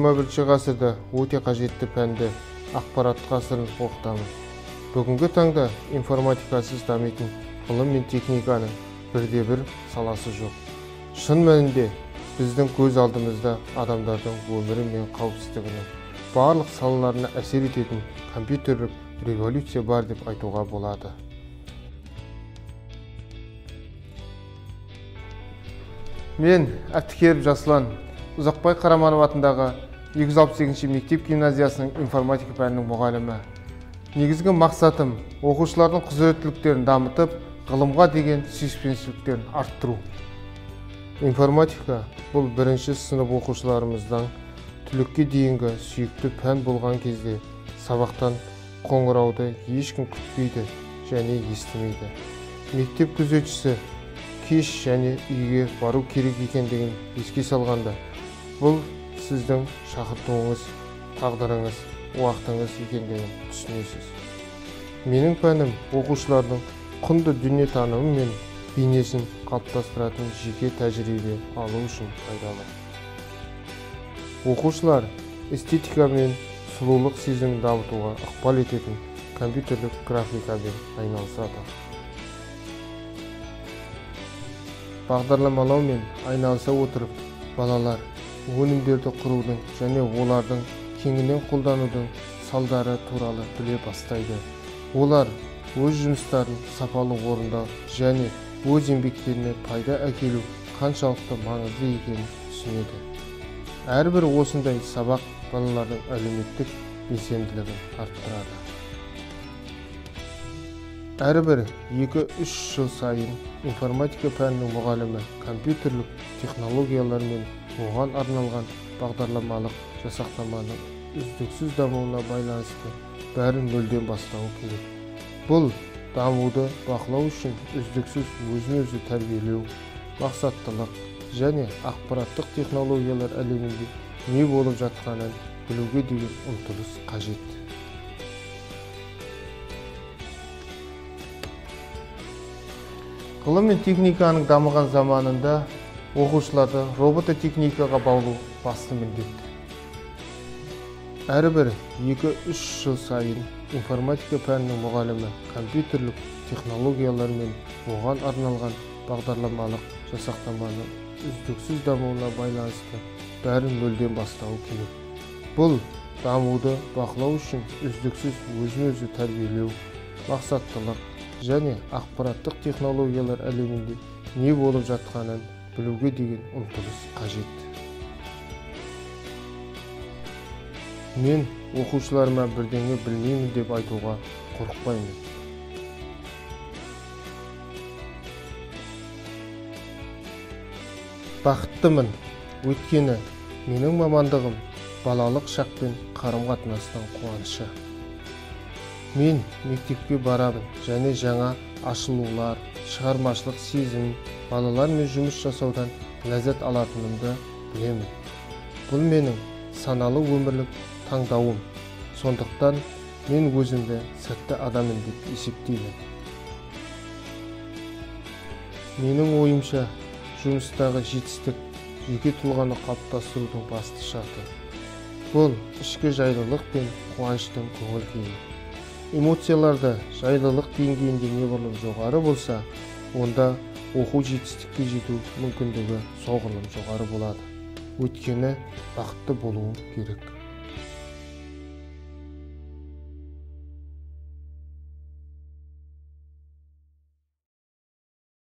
21 ғасырда өте қажетті пәнді ақпарат ғасырын оқытамын. Бүгінгі таңда информатикасыз дамитын ғылым мен техниканың бірде-бір саласы жоқ. Шын мәнінде біздің көз алдымызда адамдардың өмірі мен қауіпсіздігінің барлық салаларына әсер ететін компьютерлік революция бар деп айтуға болады. Мен Әбдікеров Жасұлан, Ұзақбай Қараманов атындағы 268 мектеп гимназиясының информатика пәнінің мұғалімі. Негізгі мақсатым оқушылардың құзыреттіліктерін дамытып, ғылымға деген сүйіспеншіліктерін арттыру. Информатика бұл бірінші сынып оқушыларымыздан түлекке дейінгі сүйікті пән болған кезде сабақтан қоңырауды ешкім күтпейді және естімейді. Мектеп күзетшісі кеш және үйге бару керек екендігін еске салғанда, бұл сіздің шақыртуыңыз, тағдырыңыз, уақытыңыз екендігін түсінесіз. Менің пәнім оқушылардың құнды дүниетанымы мен бейнесін қалыптастыратын жеке тәжірибе алу үшін пайдалы. Оқушылар эстетика мен сұлулық сезімін дамытуға ықпал ететін компьютерлік графикамен айналысады. Бағдарламалаумен айналыса отырып, балалар өнімдерді құрудың және олардың кеңінен қолданудың салдары туралы біле бастайды. Олар өз жұмыстарын сапалы орындау және өз еңбектеріне пайда әкелу қаншалықты маңызды екенін түсінеді. Әрбір осындай сабақ балалардың әлеуметтік белсенділігін арттырады. Әрбір 2-3 жыл сайын информатика пәнінің мұғалімі компьютерлік технологиялар мен оған арналған бағдарламалық жасақтаманың үздіксіз дамуына байланысты бәрін нөлден бастауы керек. Бұл дамуды бақылау үшін үздіксіз өзін-өзі тәрбиелеу, мақсаттылық және ақпараттық технологиялар әлемінде не болып жатқанын білуге деген ұмтылыс қажет. Ғылым мен техниканың дамыған заманында оқушыларды робототехникаға баулу басты міндет. Әрбір 2-3 жыл сайын информатика пәнінің мұғалімі компьютерлік технологиялар мен оған арналған бағдарламалық жасақтаманың үздіксіз дамуына байланысты бәрін нөлден бастауы керек. Бұл дамуды бақылау үшін үздіксіз өзін-өзі тәрбиелеу, мақсаттылық және ақпараттық технологиялар әлемінде не болып жатқанын білуге деген ұмтылыс қажет. Мен оқушыларыма бірдеңе білмеймін деп айтуға қорықпаймын. Бақыттымын, өйткені менің мамандығым балалық шақпен қарым-қатынастың қуанышы. Мен мектепке барамын және жаңа ашылулар, шығармашылық сезім, балалармен жұмыс жасаудан ләззат алатынымды білемін. Бұл менің саналы өмірлік таңдауым. Сондықтан мен өзімді сәтті адамын деп есептеймін. Менің ойымша, жұмыстағы жетістік жеке тұлғаны қалыптастырудың басты шарты. Бұл ішкі жайлылық пен қуаныштың көңіл-күйі. Эмоцияларды жайлылық деңгейінде неғұрлым жоғары болса, онда оқу жетістікке жету мүмкіндігі соғұрлым жоғары болады. Өйткені бақытты болуым керек.